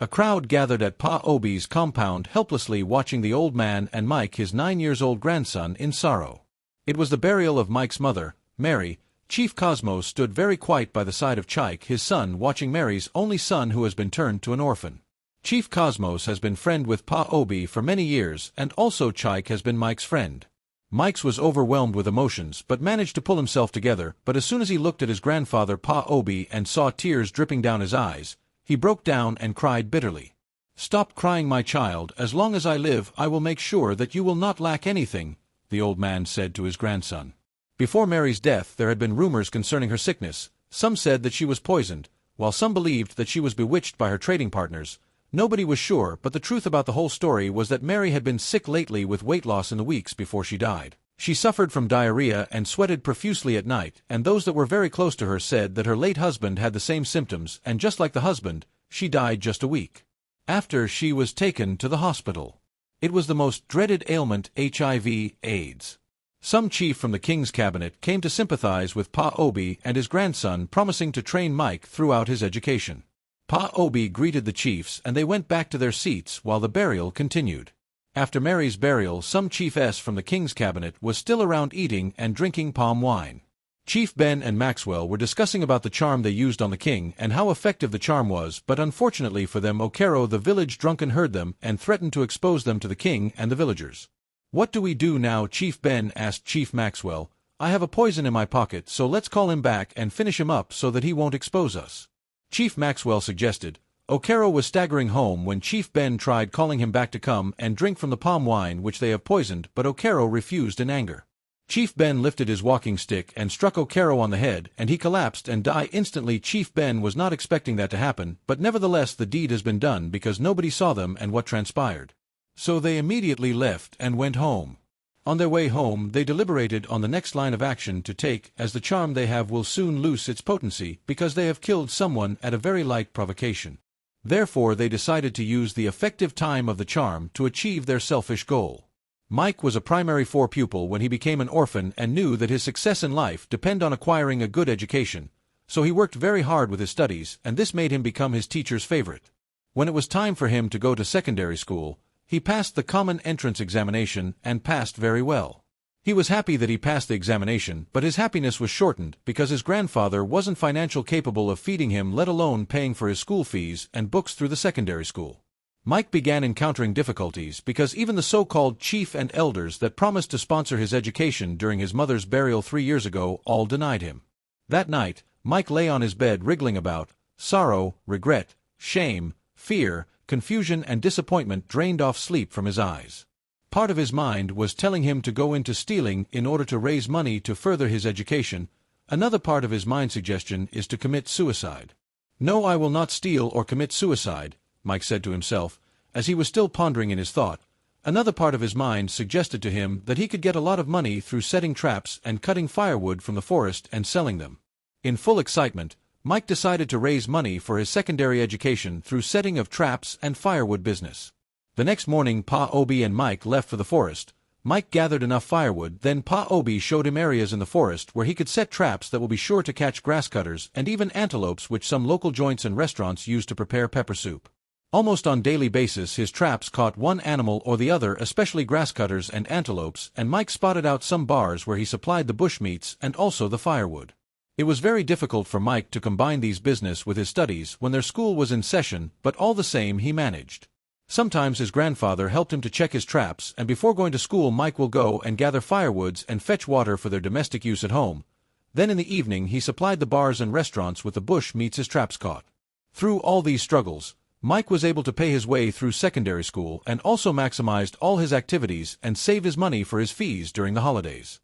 A crowd gathered at Pa Obi's compound, helplessly watching the old man and Mike, his 9-year-old grandson, in sorrow. It was the burial of Mike's mother, Mary. Chief Cosmos stood very quiet by the side of Chik, his son, watching Mary's only son who has been turned to an orphan. Chief Cosmos has been friend with Pa Obi for many years, and also Chik has been Mike's friend. Mike was overwhelmed with emotions but managed to pull himself together, but as soon as he looked at his grandfather Pa Obi and saw tears dripping down his eyes, he broke down and cried bitterly. "Stop crying, my child. As long as I live, I will make sure that you will not lack anything," the old man said to his grandson. Before Mary's death there had been rumors concerning her sickness. Some said that she was poisoned, while some believed that she was bewitched by her trading partners. Nobody was sure, but the truth about the whole story was that Mary had been sick lately with weight loss in the weeks before she died. She suffered from diarrhea and sweated profusely at night, and those that were very close to her said that her late husband had the same symptoms, and just like the husband, she died just a week after she was taken to the hospital. It was the most dreaded ailment, HIV/AIDS. Some chief from the king's cabinet came to sympathize with Pa Obi and his grandson, promising to train Mike throughout his education. Pa Obi greeted the chiefs and they went back to their seats while the burial continued. After Mary's burial, some chiefess from the king's cabinet was still around eating and drinking palm wine. Chief Ben and Maxwell were discussing about the charm they used on the king and how effective the charm was, but unfortunately for them, Okero the village drunken heard them and threatened to expose them to the king and the villagers. "What do we do now?" Chief Ben asked Chief Maxwell. "I have a poison in my pocket, so let's call him back and finish him up so that he won't expose us," Chief Maxwell suggested. Okero was staggering home when Chief Ben tried calling him back to come and drink from the palm wine which they have poisoned, but Okero refused in anger. Chief Ben lifted his walking stick and struck Okero on the head, and he collapsed and died instantly. Chief Ben was not expecting that to happen, but nevertheless the deed has been done because nobody saw them and what transpired. So they immediately left and went home. On their way home, they deliberated on the next line of action to take, as the charm they have will soon lose its potency because they have killed someone at a very light provocation. Therefore they decided to use the effective time of the charm to achieve their selfish goal. Mike was a primary 4 pupil when he became an orphan and knew that his success in life depended on acquiring a good education, so he worked very hard with his studies, and this made him become his teacher's favorite. When it was time for him to go to secondary school, he passed the common entrance examination and passed very well. He was happy that he passed the examination, but his happiness was shortened because his grandfather wasn't financially capable of feeding him, let alone paying for his school fees and books through the secondary school. Mike began encountering difficulties because even the so-called chief and elders that promised to sponsor his education during his mother's burial 3 years ago all denied him. That night, Mike lay on his bed wriggling about. Sorrow, regret, shame, fear, confusion and disappointment drained off sleep from his eyes. Part of his mind was telling him to go into stealing in order to raise money to further his education. Another part of his mind suggestion is to commit suicide. "No, I will not steal or commit suicide," Mike said to himself, as he was still pondering in his thought. Another part of his mind suggested to him that he could get a lot of money through setting traps and cutting firewood from the forest and selling them. In full excitement, Mike decided to raise money for his secondary education through setting of traps and firewood business. The next morning Pa Obi and Mike left for the forest. Mike gathered enough firewood, then Pa Obi showed him areas in the forest where he could set traps that will be sure to catch grasscutters and even antelopes, which some local joints and restaurants use to prepare pepper soup. Almost on daily basis his traps caught one animal or the other, especially grasscutters and antelopes, and Mike spotted out some bars where he supplied the bushmeats and also the firewood. It was very difficult for Mike to combine these business with his studies when their school was in session, but all the same he managed. Sometimes his grandfather helped him to check his traps, and before going to school Mike will go and gather firewoods and fetch water for their domestic use at home. Then in the evening he supplied the bars and restaurants with the bush meats his traps caught. Through all these struggles, Mike was able to pay his way through secondary school and also maximized all his activities and save his money for his fees during the holidays.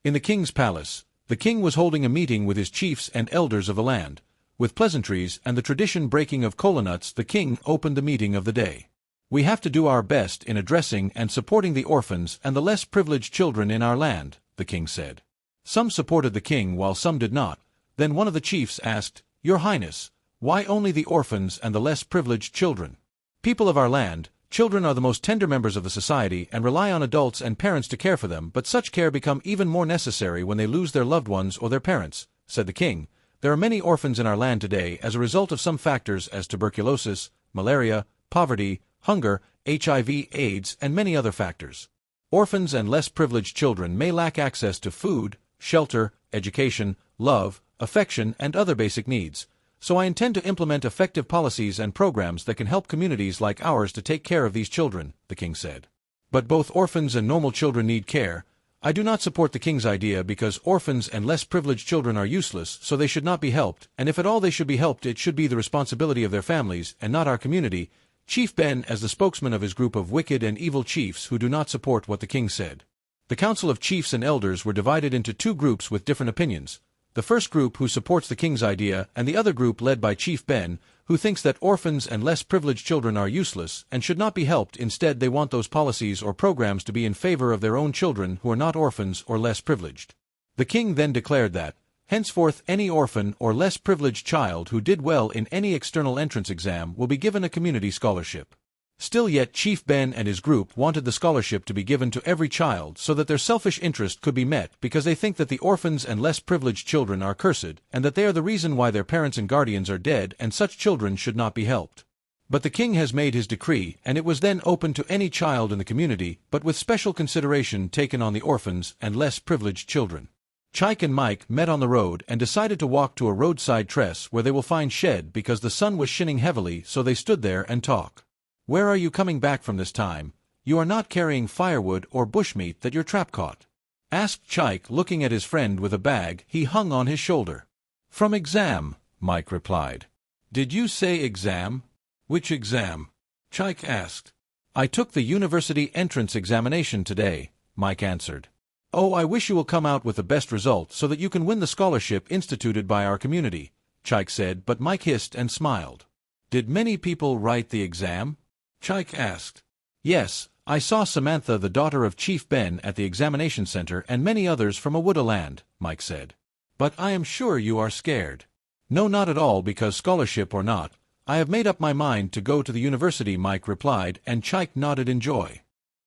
In the king's palace, the king was holding a meeting with his chiefs and elders of the land. With pleasantries and the tradition breaking of kola nuts, the king opened the meeting of the day. "We have to do our best in addressing and supporting the orphans and the less privileged children in our land," the king said. Some supported the king while some did not. Then one of the chiefs asked, "Your Highness, why only the orphans and the less privileged children? People of our land, children are the most tender members of the society and rely on adults and parents to care for them, but such care become even more necessary when they lose their loved ones or their parents," said the king. "There are many orphans in our land today as a result of some factors as tuberculosis, malaria, poverty, hunger, HIV, AIDS, and many other factors. Orphans and less privileged children may lack access to food, shelter, education, love, affection, and other basic needs, so I intend to implement effective policies and programs that can help communities like ours to take care of these children, the king said. But both orphans and normal children need care. I do not support the king's idea because orphans and less privileged children are useless, so they should not be helped, and if at all they should be helped, it should be the responsibility of their families, and not our community, Chief Ben as the spokesman of his group of wicked and evil chiefs who do not support what the king said. The council of chiefs and elders were divided into two groups with different opinions. The first group who supports the king's idea, and the other group led by Chief Ben, who thinks that orphans and less privileged children are useless and should not be helped. Instead, they want those policies or programs to be in favor of their own children who are not orphans or less privileged. The king then declared that, henceforth, any orphan or less privileged child who did well in any external entrance exam will be given a community scholarship. Still yet Chief Ben and his group wanted the scholarship to be given to every child so that their selfish interest could be met because they think that the orphans and less privileged children are cursed and that they are the reason why their parents and guardians are dead and such children should not be helped. But the king has made his decree and it was then open to any child in the community but with special consideration taken on the orphans and less privileged children. Chik and Mike met on the road and decided to walk to a roadside tress where they will find shed because the sun was shining heavily, so they stood there and talk. "Where are you coming back from this time? You are not carrying firewood or bushmeat that your trap caught?" asked Chik, looking at his friend with a bag he hung on his shoulder. "From exam," Mike replied. "Did you say exam? Which exam?" Chik asked. "I took the university entrance examination today," Mike answered. "Oh, I wish you will come out with the best result so that you can win the scholarship instituted by our community," Chik said, but Mike hissed and smiled. "Did many people write the exam?" Chik asked. "Yes, I saw Samantha, the daughter of Chief Ben, at the examination center and many others from Awuda land," Mike said. "But I am sure you are scared." "No, not at all, because scholarship or not, I have made up my mind to go to the university," Mike replied, and Chik nodded in joy.